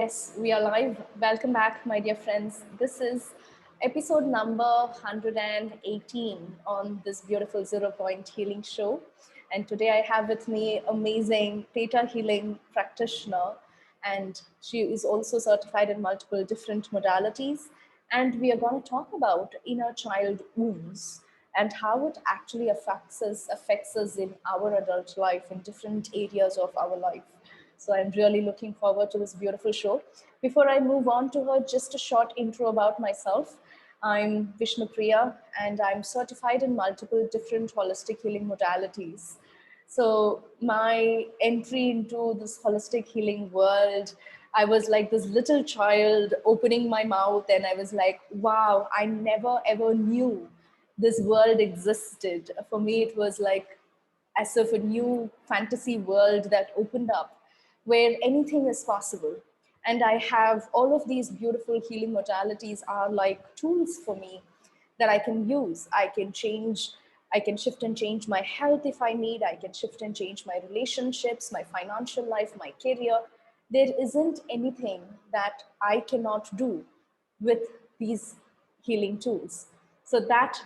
Yes, we are live. Welcome back, my dear friends. This is episode number 118 on this beautiful Zero Point Healing Show. And today I have with me amazing Theta Healing practitioner, and she is also certified in multiple different modalities. And we are going to talk about inner child wounds and how it actually affects us in our adult life in different areas of our life. So I'm really looking forward to this beautiful show. Before I move on to her, just a short intro about myself. I'm Vishnupriya and I'm certified in multiple different holistic healing modalities. So my entry into this holistic healing world, I was like this little child opening my mouth and I was like, wow, I never ever knew this world existed. For me, it was like as if a new fantasy world that opened up where anything is possible. And I have all of these beautiful healing modalities are like tools for me that I can use. I can shift and change my health if I need. I can shift and change my relationships, my financial life, my career. There isn't anything that I cannot do with these healing tools. So that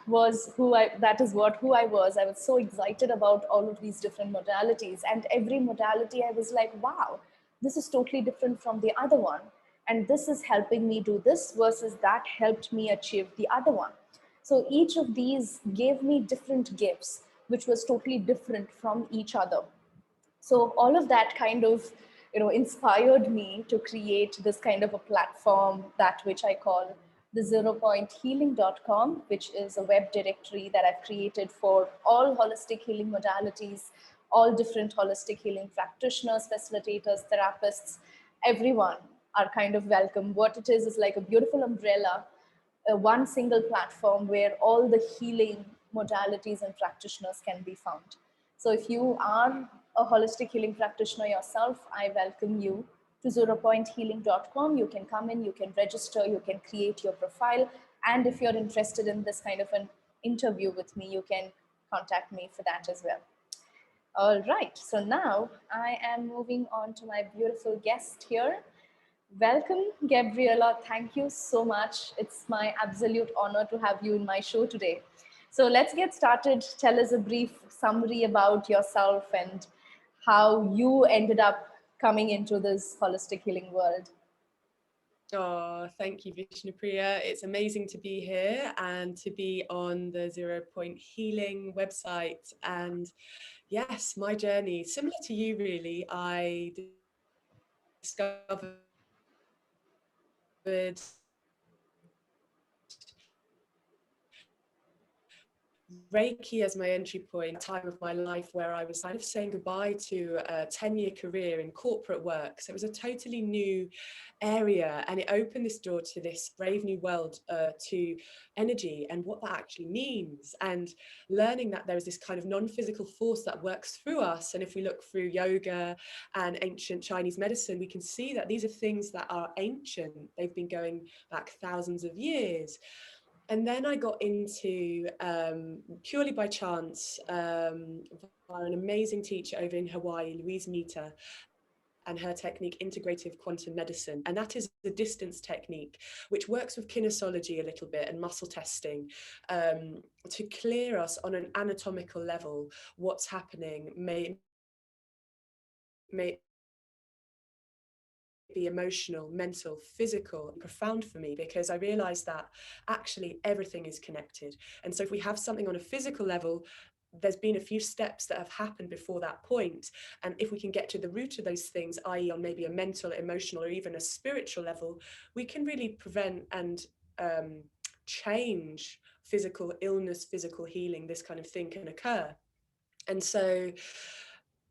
is what who I was. I was so excited about all of these different modalities, and every modality I was like, wow, this is totally different from the other one, and this is helping me do this versus that helped me achieve the other one. So each of these gave me different gifts which was totally different from each other. So all of that kind of inspired me to create this kind of a platform, that which I call the zeropointhealing.com, which is a web directory that I've created for all holistic healing modalities, all different holistic healing practitioners, facilitators, therapists. Everyone are kind of welcome. What it is like a beautiful umbrella, one single platform where all the healing modalities and practitioners can be found. So if you are a holistic healing practitioner yourself, I welcome you to zeropointhealing.com. You can come in, you can register, you can create your profile. And if you're interested in this kind of an interview with me, you can contact me for that as well. All right, so now I am moving on to my beautiful guest here. Welcome, Gabriella. Thank you so much. It's my absolute honor to have you in my show today. So let's get started. Tell us a brief summary about yourself and how you ended up coming into this holistic healing world. Oh, thank you, Vishnupriya. It's amazing to be here and to be on the Zero Point Healing website. And yes, my journey, similar to you, really, I discovered Reiki as my entry point, a time of my life where I was kind of saying goodbye to a 10-year career in corporate work. So it was a totally new area, and it opened this door to this brave new world, to energy and what that actually means, and learning that there is this kind of non-physical force that works through us. And if we look through yoga and ancient Chinese medicine, we can see that these are things that are ancient. They've been going back thousands of years. And then I got into, purely by chance, via an amazing teacher over in Hawaii, Louise Nita, and her technique, integrative quantum medicine. And that is a distance technique, which works with kinesiology a little bit and muscle testing, to clear us on an anatomical level what's happening, may be emotional, mental, physical, profound for me, because I realized that actually everything is connected. And so if we have something on a physical level, there's been a few steps that have happened before that point. And if we can get to the root of those things, i.e. on maybe a mental, emotional, or even a spiritual level, we can really prevent and change physical illness, physical healing. This kind of thing can occur. And so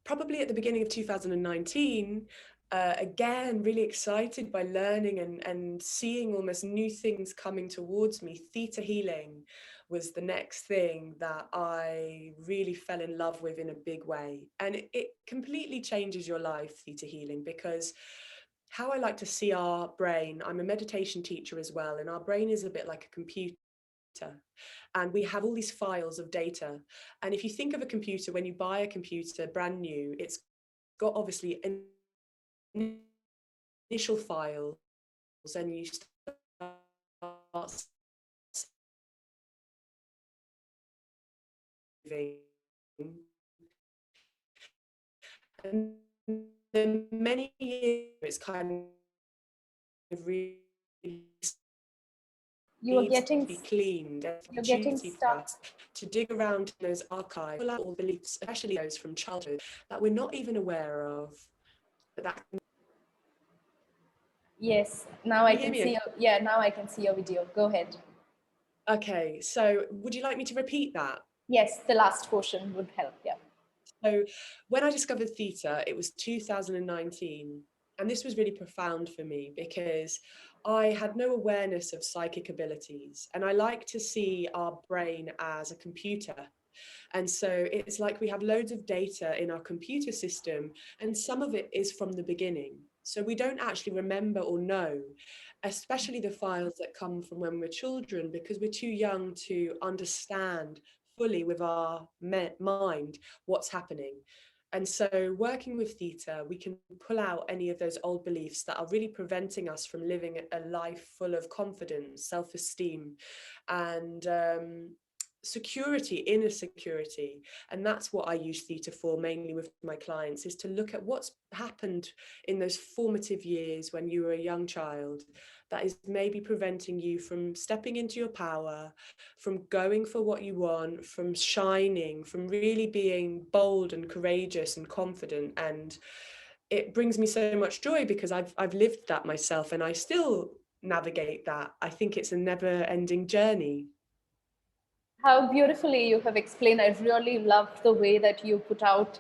probably at the beginning of 2019, again, really excited by learning and seeing almost new things coming towards me. Theta Healing was the next thing that I really fell in love with in a big way. And it completely changes your life, Theta Healing, because how I like to see our brain, I'm a meditation teacher as well, and our brain is a bit like a computer. And we have all these files of data. And if you think of a computer, when you buy a computer brand new, it's got obviously an initial files and you start moving. And then many years it's kind of really You are needs to getting be cleaned. An you're getting opportunity for stuck. us to dig around in those archives, pull out all beliefs, especially those from childhood, that we're not even aware of. But that, Yes, now can I you hear can me? see Okay? your, yeah, now I can see your video. Go ahead. Okay, so would you like me to repeat that? Yes, the last portion would help. Yeah. So when I discovered theta, it was 2019. And this was really profound for me because I had no awareness of psychic abilities. And I like to see our brain as a computer. And so it's like we have loads of data in our computer system, and some of it is from the beginning. So we don't actually remember or know, especially the files that come from when we're children, because we're too young to understand fully with our mind what's happening. And so, working with theta, we can pull out any of those old beliefs that are really preventing us from living a life full of confidence, self esteem, and security, inner security. And that's what I use theta for mainly with my clients, is to look at what's happened in those formative years when you were a young child that is maybe preventing you from stepping into your power, from going for what you want, from shining, from really being bold and courageous and confident. And it brings me so much joy because I've lived that myself, and I still navigate that. I think it's a never ending journey. How beautifully you have explained. I really loved the way that you put out,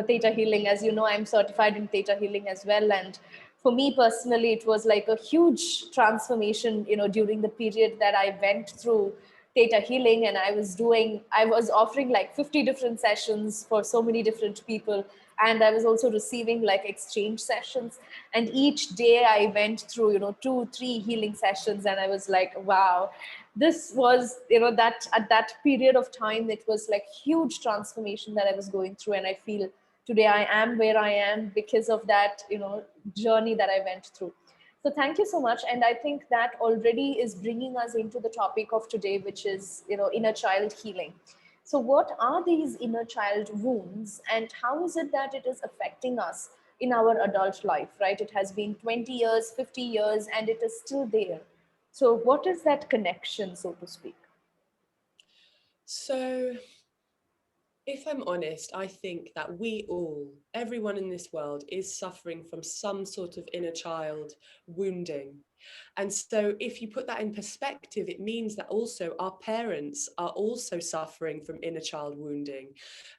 Theta Healing. As you know, I'm certified in Theta Healing as well. And for me personally, it was like a huge transformation, during the period that I went through Theta Healing. And I was offering like 50 different sessions for so many different people. And I was also receiving like exchange sessions. And each day I went through, 2, 3 healing sessions. And I was like, wow, this was, that at that period of time, it was like huge transformation that I was going through. And I feel today I am where I am because of that, journey that I went through. So thank you so much. And I think that already is bringing us into the topic of today, which is, inner child healing. So what are these inner child wounds, and how is it that it is affecting us in our adult life, right? It has been 20 years, 50 years, and it is still there. So what is that connection, so to speak? So, if I'm honest, I think that we all, everyone in this world, is suffering from some sort of inner child wounding. And so, if you put that in perspective, it means that also our parents are also suffering from inner child wounding.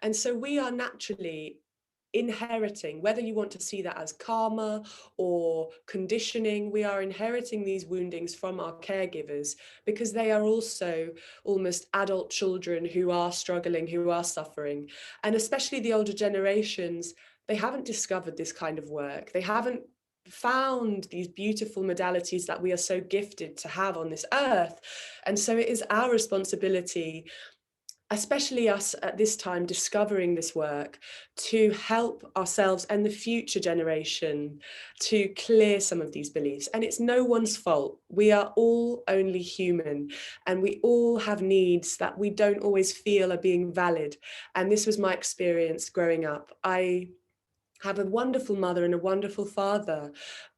And so, we are naturally inheriting, whether you want to see that as karma or conditioning, we are inheriting these woundings from our caregivers because they are also almost adult children who are struggling, who are suffering. And especially the older generations, they haven't discovered this kind of work. They haven't found these beautiful modalities that we are so gifted to have on this earth. And so it is our responsibility, especially us at this time discovering this work, to help ourselves and the future generation to clear some of these beliefs. And it's no one's fault. We are all only human, and we all have needs that we don't always feel are being valid. And this was my experience growing up. I have a wonderful mother and a wonderful father.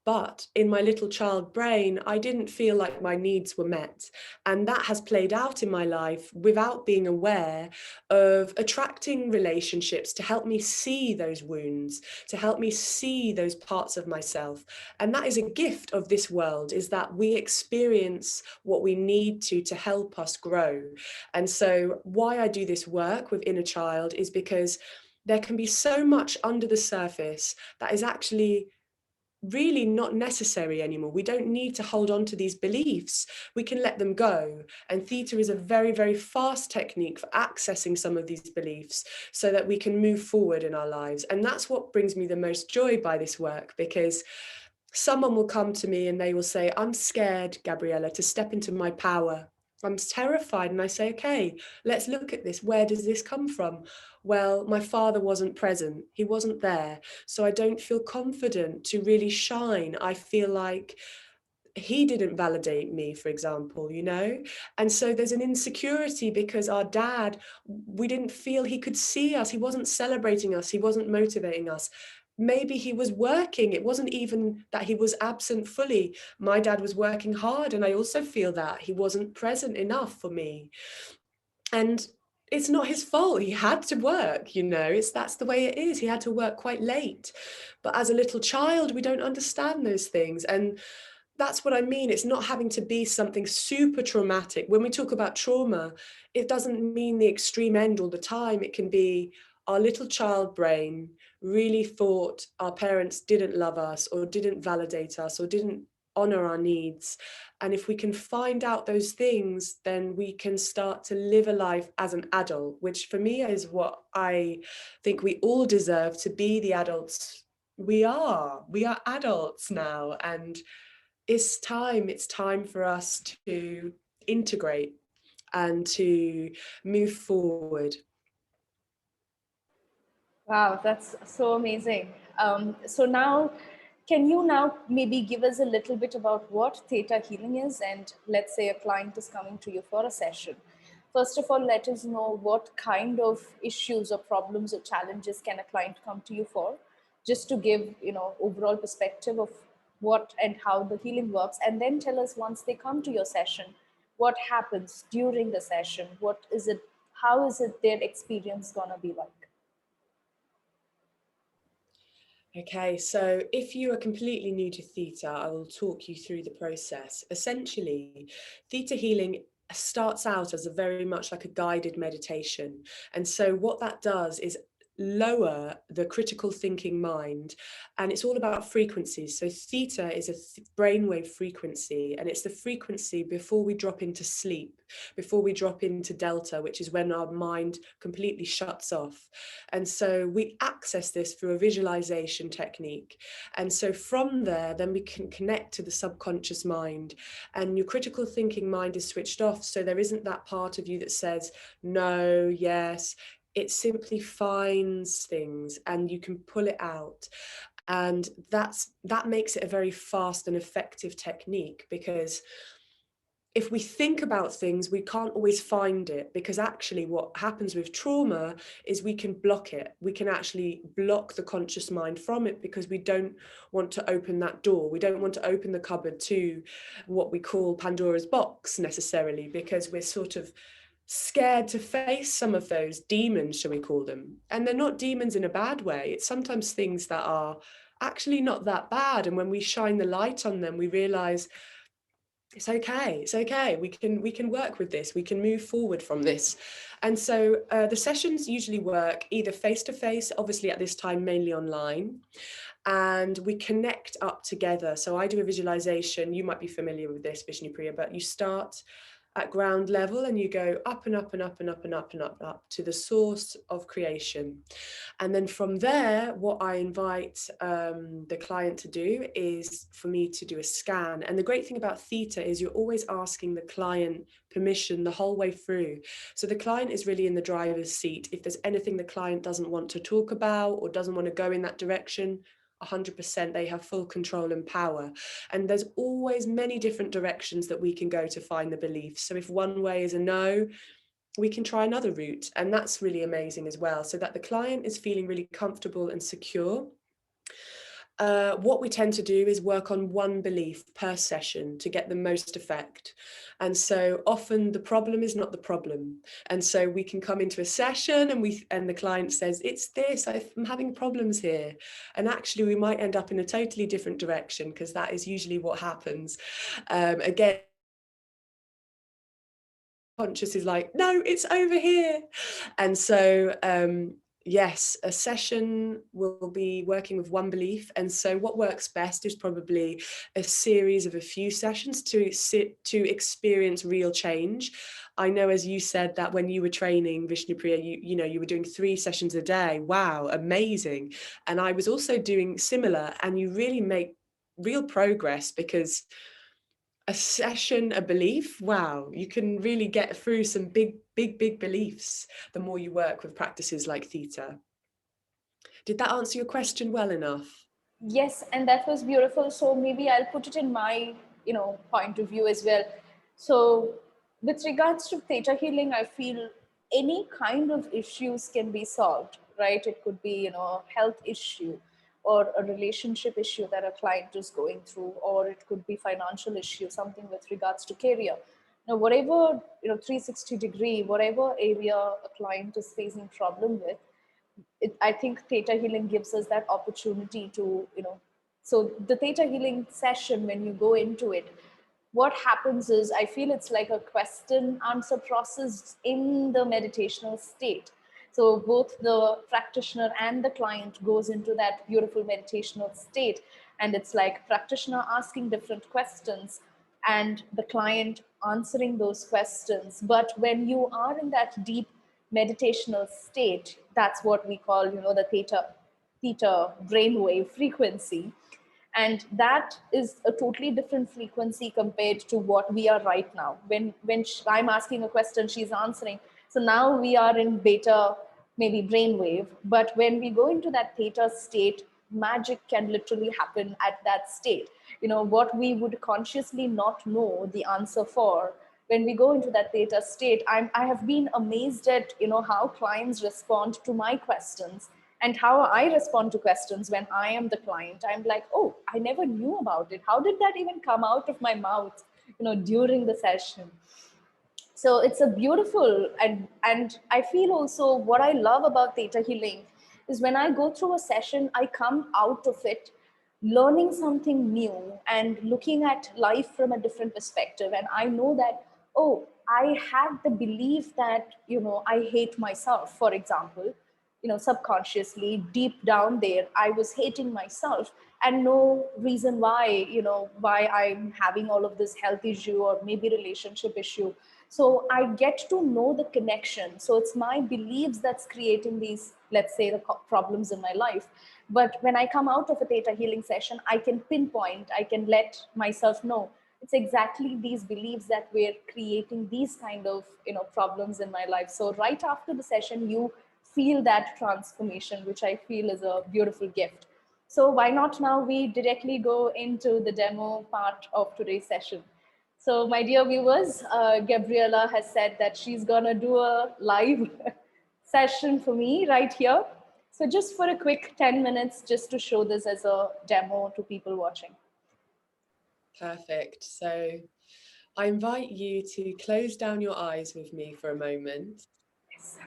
But in my little child brain, I didn't feel like my needs were met. And that has played out in my life without being aware of attracting relationships to help me see those wounds, to help me see those parts of myself. And that is a gift of this world, is that we experience what we need to help us grow. And so why I do this work with inner child is because there can be so much under the surface that is actually really not necessary anymore. We don't need to hold on to these beliefs. We can let them go. And theta is a very, very fast technique for accessing some of these beliefs so that we can move forward in our lives. And that's what brings me the most joy by this work, because someone will come to me and they will say, I'm scared, Gabriella, to step into my power. I'm terrified, and I say, okay, let's look at this. Where does this come from? Well, my father wasn't present. He wasn't there. So I don't feel confident to really shine. I feel like he didn't validate me, for example, and so there's an insecurity because our dad, we didn't feel he could see us. He wasn't celebrating us. He wasn't motivating us. Maybe he was working. It wasn't even that he was absent fully. My dad was working hard, and I also feel that he wasn't present enough for me. And it's not his fault. He had to work, that's the way it is. He had to work quite late. But as a little child, we don't understand those things. And that's what I mean. It's not having to be something super traumatic. When we talk about trauma, it doesn't mean the extreme end all the time. It can be our little child brain really thought our parents didn't love us or didn't validate us or didn't honor our needs. And if we can find out those things, then we can start to live a life as an adult, which for me is what I think we all deserve, to be the adults we are. We are adults now, and it's time for us to integrate and to move forward. Wow, that's so amazing. So now, can you now maybe give us a little bit about what Theta Healing is? And let's say a client is coming to you for a session. First of all, let us know what kind of issues or problems or challenges can a client come to you for, just to give overall perspective of what and how the healing works. And then tell us, once they come to your session, what happens during the session. What is it? How is it their experience gonna be like? Okay, so if you are completely new to Theta, I will talk you through the process. Essentially, Theta Healing starts out as a very much like a guided meditation. And so what that does is lower the critical thinking mind, and it's all about frequencies. So theta is a brainwave frequency, and it's the frequency before we drop into sleep, before we drop into delta, which is when our mind completely shuts off. And so we access this through a visualization technique, and so from there then we can connect to the subconscious mind, and your critical thinking mind is switched off, so there isn't that part of you that says no, yes. It simply finds things and you can pull it out. And that makes it a very fast and effective technique, because if we think about things, we can't always find it, because actually what happens with trauma is we can block it. We can actually block the conscious mind from it because we don't want to open that door. We don't want to open the cupboard to what we call Pandora's box necessarily, because we're sort of scared to face some of those demons, shall we call them. And they're not demons in a bad way. It's sometimes things that are actually not that bad. And when we shine the light on them, we realize it's okay, we can work with this, we can move forward from this. And so the sessions usually work either face to face, obviously at this time mainly online, and we connect up together. So I do a visualization. You might be familiar with this, Vishnupriya, but you start at ground level and you go up and up and up and up and up and up and up to the source of creation. And then from there, what I invite the client to do is for me to do a scan. And the great thing about Theta is you're always asking the client permission the whole way through. So the client is really in the driver's seat. If there's anything the client doesn't want to talk about or doesn't want to go in that direction, 100% they have full control and power. And there's always many different directions that we can go to find the belief. So if one way is a no, we can try another route. And that's really amazing as well, so that the client is feeling really comfortable and secure. What we tend to do is work on one belief per session to get the most effect. And so often the problem is not the problem. And so we can come into a session and the client says, it's this, I'm having problems here. And actually we might end up in a totally different direction, because that is usually what happens. Again, conscious is like, no, it's over here. And so yes, a session will be working with one belief. And so what works best is probably a series of a few sessions to experience real change. I know, as you said, that when you were training, Vishnupriya, you were doing 3 sessions a day. Wow, amazing. And I was also doing similar, and you really make real progress, because A session, a belief, wow, you can really get through some big beliefs the more you work with practices like theta. Did that answer your question well enough? Yes, and that was beautiful. So maybe I'll put it in my, point of view as well. So with regards to theta healing, I feel any kind of issues can be solved, right? It could be, a health issue or a relationship issue that a client is going through, or it could be financial issue, something with regards to career. Now, whatever, 360-degree, whatever area a client is facing problem with, I think theta healing gives us that opportunity to, so the theta healing session, when you go into it, what happens is I feel it's like a question answer process in the meditational state. So both the practitioner and the client goes into that beautiful meditational state, and it's like practitioner asking different questions and the client answering those questions. But when you are in that deep meditational state, that's what we call, the theta brainwave frequency, and that is a totally different frequency compared to what we are right now. When I'm asking a question, she's answering. So now we are in beta, maybe brainwave. But when we go into that theta state, magic can literally happen at that state. What we would consciously not know the answer for, when we go into that theta state, I have been amazed at how clients respond to my questions and how I respond to questions when I am the client. I'm like, oh, I never knew about it. How did that even come out of my mouth, during the session? So it's a beautiful, and I feel also what I love about theta healing is when I go through a session, I come out of it learning something new and looking at life from a different perspective. And I know that, oh, I had the belief that I hate myself, for example. Subconsciously, deep down there, I was hating myself, and no reason why, why I'm having all of this health issue or maybe relationship issue. So I get to know the connection. So it's my beliefs that's creating these, let's say, the problems in my life. But when I come out of a theta healing session, I can pinpoint, I can let myself know it's exactly these beliefs that were creating these kind of problems in my life. So right after the session, you feel that transformation, which I feel is a beautiful gift. So why not now we directly go into the demo part of today's session. So my dear viewers, Gabriella has said that she's gonna do a live session for me right here. So just for a quick 10 minutes, just to show this as a demo to people watching. Perfect. So I invite you to close down your eyes with me for a moment. Yes.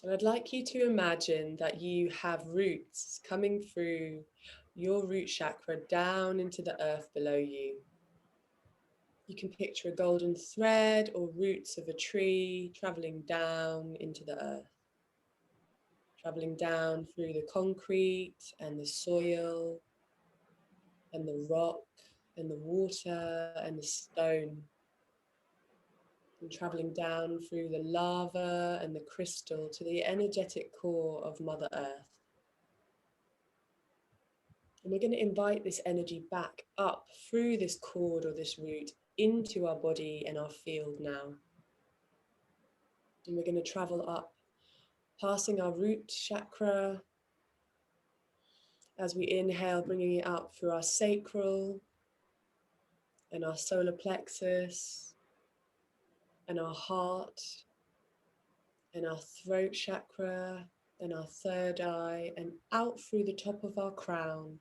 And I'd like you to imagine that you have roots coming through your root chakra down into the earth below you. You can picture a golden thread or roots of a tree traveling down into the earth, traveling down through the concrete and the soil and the rock and the water and the stone, and traveling down through the lava and the crystal to the energetic core of Mother Earth. And we're going to invite this energy back up through this cord or this root into our body and our field now. And we're going to travel up, passing our root chakra as we inhale, bringing it up through our sacral and our solar plexus and our heart and our throat chakra and our third eye, and out through the top of our crown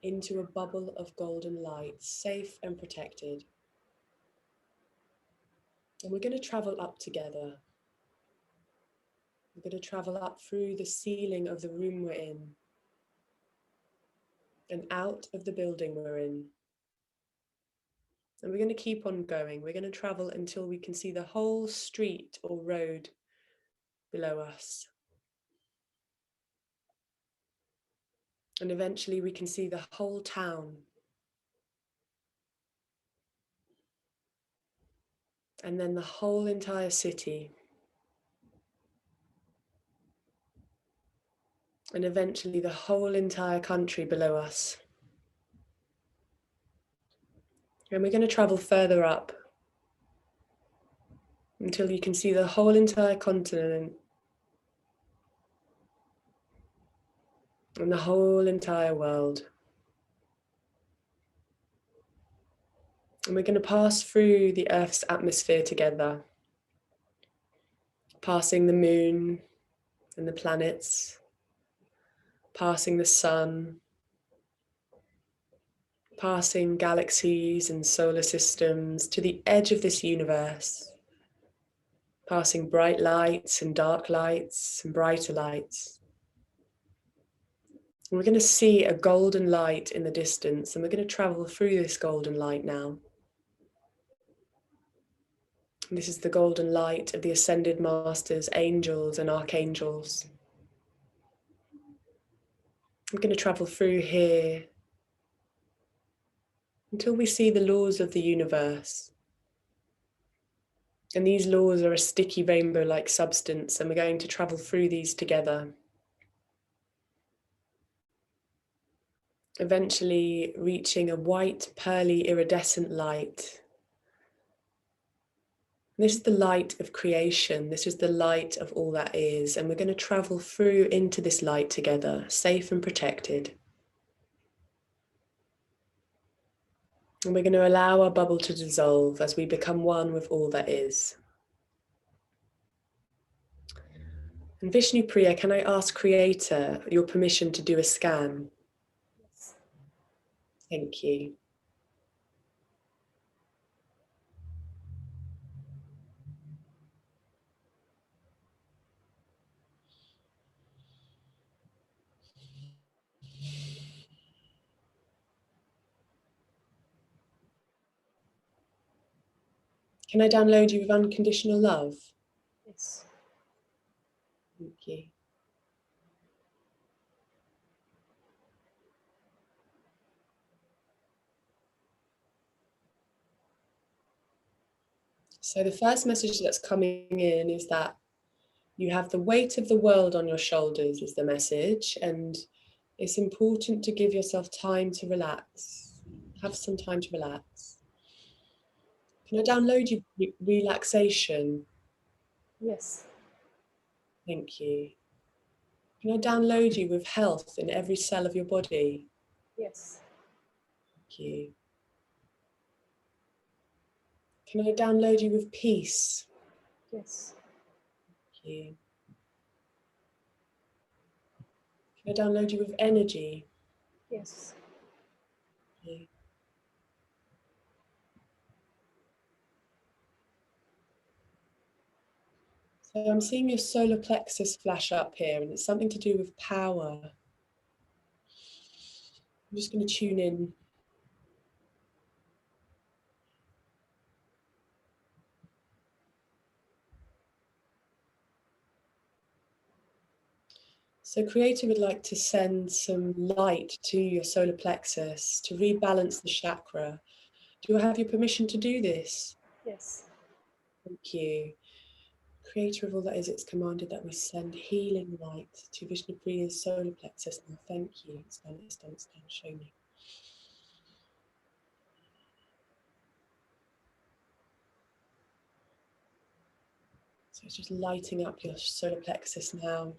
into a bubble of golden light, safe and protected. And we're going to travel up together. We're going to travel up through the ceiling of the room we're in and out of the building we're in. And we're going to keep on going. We're going to travel until we can see the whole street or road below us. And eventually we can see the whole town. And then the whole entire city. and eventually the whole entire country below us. And we're going to travel further up until you can see the whole entire continent and the whole entire world. And we're going to pass through the Earth's atmosphere together, passing the moon and the planets, passing the sun, passing galaxies and solar systems to the edge of this universe, passing bright lights and dark lights and brighter lights. And we're going to see a golden light in the distance, and we're going to travel through this golden light now. And this is the golden light of the ascended masters, angels and archangels. We're going to travel through here until we see the laws of the universe. And these laws are a sticky rainbow-like substance, and we're going to travel through these together. Eventually reaching a white, pearly, iridescent light. This is the light of creation. This is the light of all that is. And we're going to travel through into this light together, safe and protected. And we're going to allow our bubble to dissolve as we become one with all that is. And Vishnupriya, can I ask Creator your permission to do a scan? Yes. Thank you. Can I download you with unconditional love? Yes. Thank you. So the first message that's coming in is that you have the weight of the world on your shoulders is the message, and it's important to give yourself time to relax. Have some time to relax. Can I download you relaxation? Yes. Thank you. Can I download you with health in every cell of your body? Yes. Thank you. Can I download you with peace? Yes. Thank you. Can I download you with energy? Yes. Thank you. So I'm seeing your solar plexus flash up here, and it's something to do with power. I'm just going to tune in. So Creator would like to send some light to your solar plexus to rebalance the chakra. Do I have your permission to do this? Yes. Thank you. Creator of all that is, it's commanded that we send healing light to Vishnupriya's solar plexus. Now, thank you. Stand, stand, stand. Show me. So it's just lighting up your solar plexus now.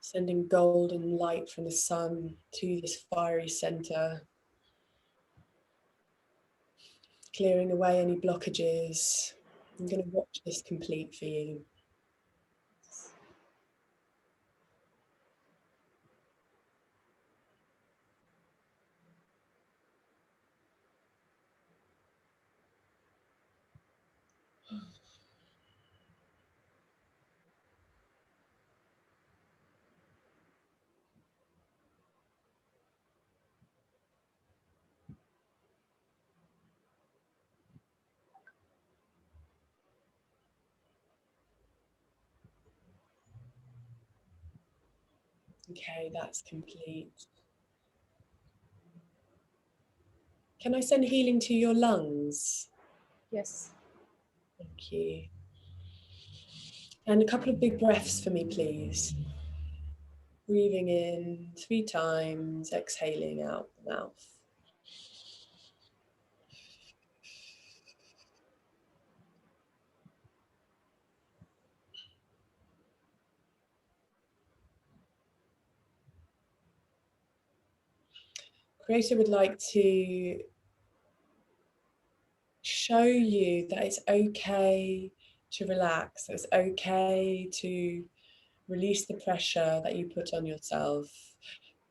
Sending golden light from the sun to this fiery center. Clearing away any blockages. I'm going to watch this complete for you. Okay, that's complete. Can I send healing to your lungs? Yes. Thank you. And a couple of big breaths for me, please. Breathing in 3 times, exhaling out the mouth. Creator would like to show you that it's okay to relax, that it's okay to release the pressure that you put on yourself,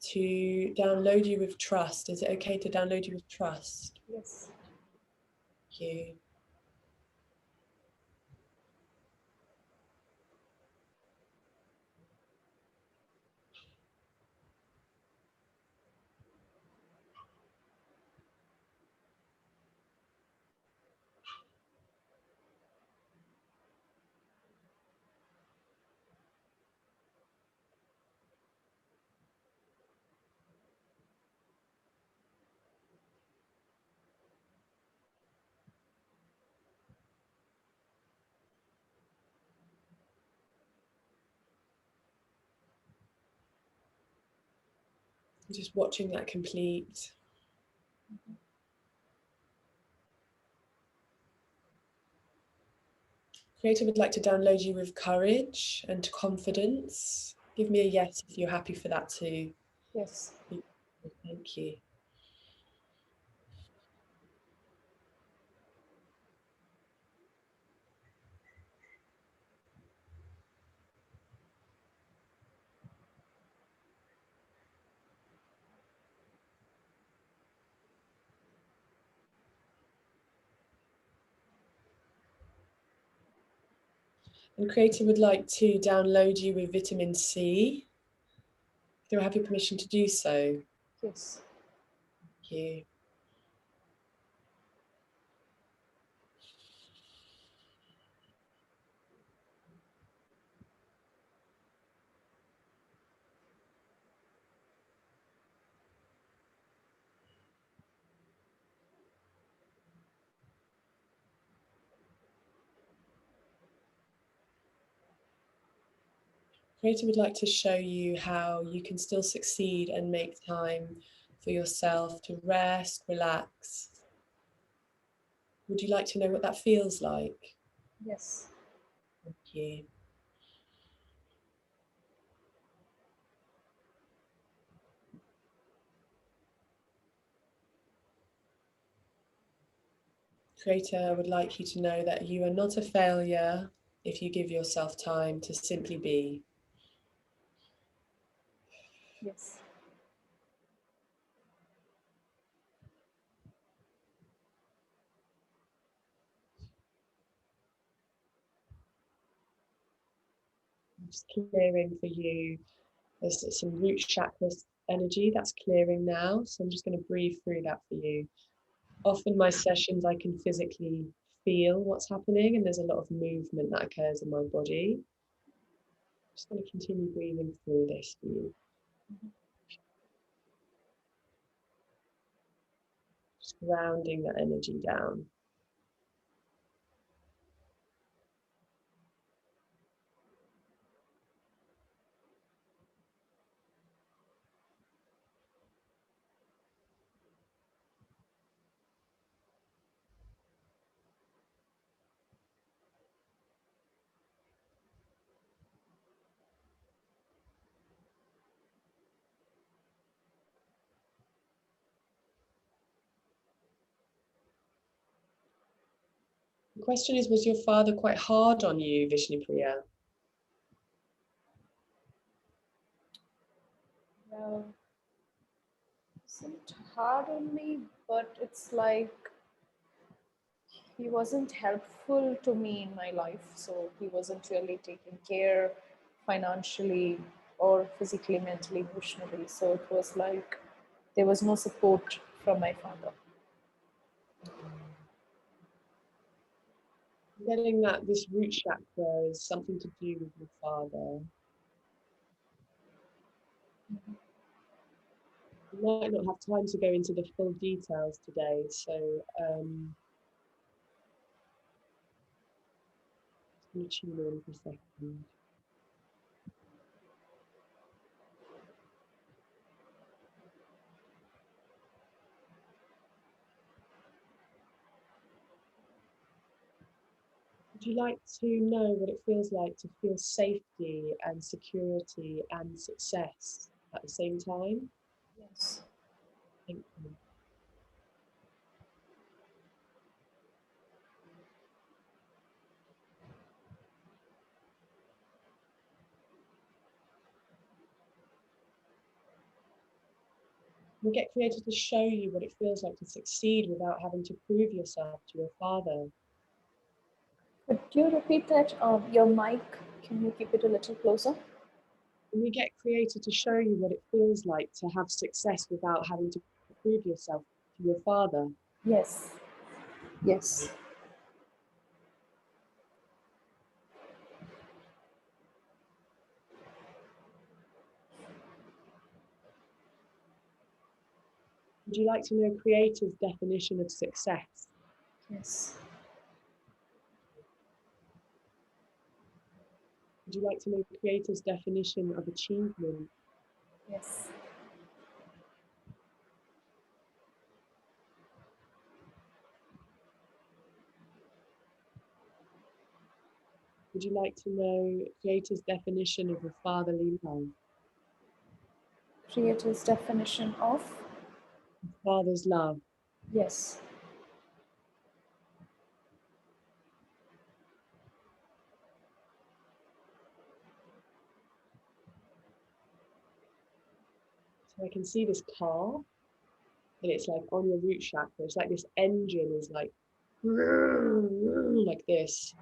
to download you with trust. Is it okay to download you with trust? Yes. Thank you. Just watching that complete. Creator would like to download you with courage and confidence. Give me a yes if you're happy for that too. Yes. Thank you. And Creator would like to download you with vitamin C. Do I have your permission to do so? Yes. Thank you. Creator would like to show you how you can still succeed and make time for yourself to rest, relax. Would you like to know what that feels like? Yes. Thank you. Creator would like you to know that you are not a failure if you give yourself time to simply be. Yes. Just clearing for you. There's some root chakra energy that's clearing now. So I'm just going to breathe through that for you. Often my sessions, I can physically feel what's happening, and there's a lot of movement that occurs in my body. I'm just going to continue breathing through this for you. Just grounding that energy down. The question is, was your father quite hard on you, Vishnupriya? Well, isn't hard on me, but it's like he wasn't helpful to me in my life. So he wasn't really taking care financially or physically, mentally, emotionally. So it was like there was no support from my father. Getting that this root chakra is something to do with your father. We might not have time to go into the full details today, so I'm going to tune in for a second. Would you like to know what it feels like to feel safety and security and success at the same time? Yes. Thank you. You get created to show you what it feels like to succeed without having to prove yourself to your father. Could you repeat that? Your mic, can you keep it a little closer? And you get created to show you what it feels like to have success without having to prove yourself to your father. Yes. Yes. Would you like to know Creator's definition of success? Yes. Would you like to know Creator's definition of achievement? Yes. Would you like to know Creator's definition of a fatherly love? Creator's definition of? Father's love. Yes. So I can see this car, and it's like on your root chakra. It's like this engine is like this.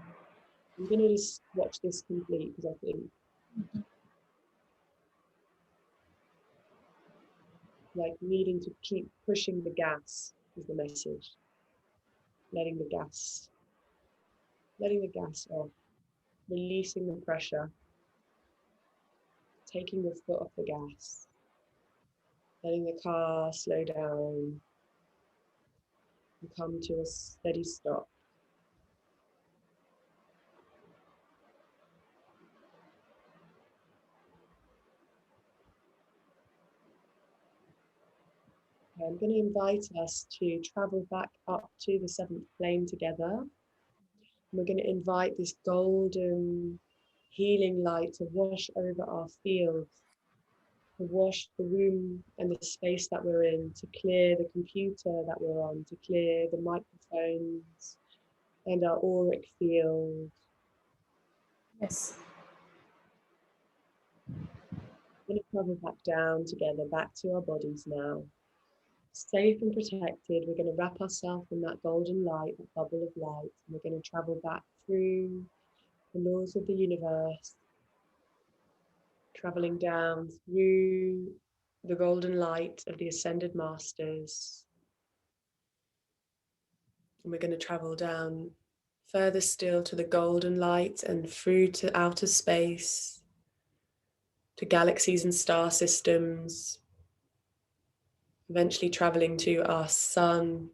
I'm gonna just watch this complete because I think like needing to keep pushing the gas is the message. Letting the gas off, releasing the pressure, taking your foot off the gas, letting the car slow down and come to a steady stop. I'm going to invite us to travel back up to the seventh plane together. We're going to invite this golden healing light to wash over our field, to wash the room and the space that we're in, to clear the computer that we're on, to clear the microphones and our auric field. Yes. We're going to travel back down together, back to our bodies now. Safe and protected, we're going to wrap ourselves in that golden light, that bubble of light, and we're going to travel back through the laws of the universe, traveling down through the golden light of the ascended masters. And we're going to travel down further still to the golden light and through to outer space, to galaxies and star systems, eventually traveling to our sun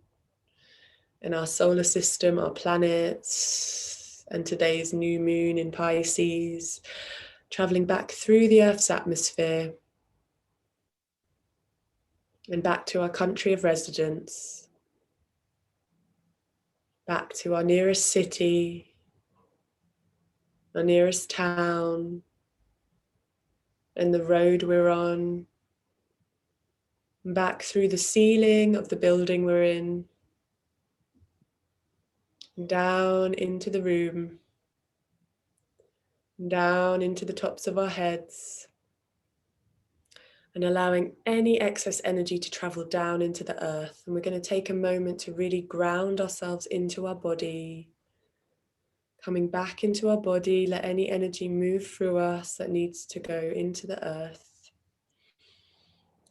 and our solar system, our planets, and today's new moon in Pisces, traveling back through the Earth's atmosphere and back to our country of residence, back to our nearest city, our nearest town, and the road we're on, back through the ceiling of the building we're in, down into the room, down into the tops of our heads, and allowing any excess energy to travel down into the earth. And we're going to take a moment to really ground ourselves into our body, coming back into our body. Let any energy move through us that needs to go into the earth,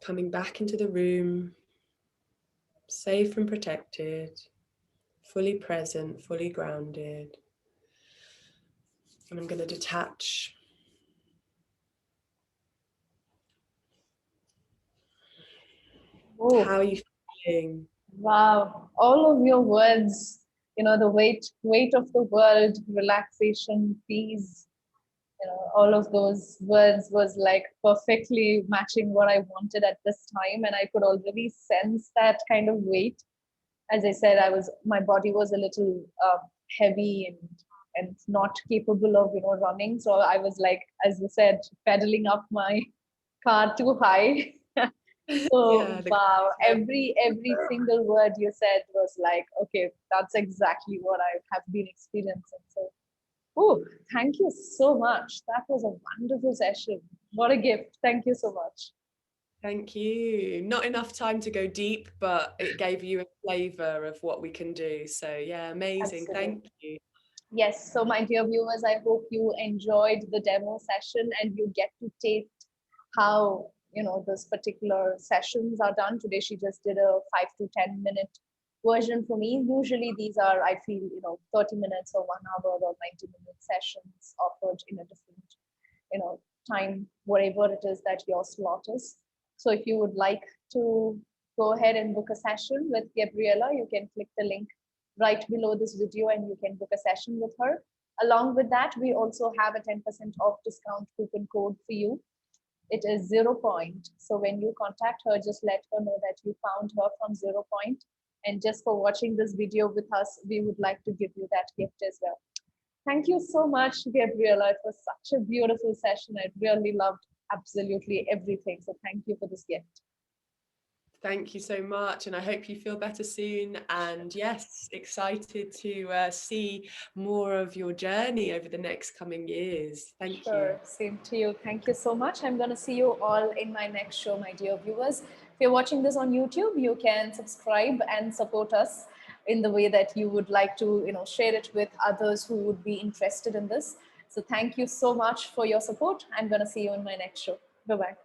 coming back into the room, safe and protected, fully present, fully grounded. And I'm going to detach Oh, how are you feeling. wow. All of your words, the weight of the world, relaxation, peace, all of those words was like perfectly matching what I wanted at this time. And I could already sense that kind of weight. As I said, my body was a little heavy and and not capable of, running. So I was like, as you said, pedaling up my car too high. Yeah, So the wow, yeah. every single word you said was like, okay, that's exactly what I have been experiencing. So, oh, thank you so much. That was a wonderful session. What a gift. Thank you so much. Thank you. Not enough time to go deep, but it gave you a flavor of what we can do. So yeah, amazing. Absolutely. Thank you. Yes, so my dear viewers, I hope you enjoyed the demo session and you get to taste how, this particular sessions are done. Today she just did a 5 to 10 minute version for me. Usually these are, I feel, 30 minutes or 1 hour or 90-minute sessions offered in a different, you know, time, whatever it is that your slot is. So if you would like to go ahead and book a session with Gabriella, you can click the link right below this video and you can book a session with her. Along with that, we also have a 10% off discount coupon code for you. It is 0 Point. So when you contact her, just let her know that you found her from 0 Point. And just for watching this video with us, we would like to give you that gift as well. Thank you so much, Gabriella. It was such a beautiful session. I really loved absolutely everything. So thank you for this gift. Thank you so much, and I hope you feel better soon. And yes, excited to see more of your journey over the next coming years. Thank you. Sure, same to you. Thank you so much. I'm going to see you all in my next show, my dear viewers. If you're watching this on YouTube, you can subscribe and support us in the way that you would like to, share it with others who would be interested in this. So thank you so much for your support. I'm going to see you in my next show. Bye-bye.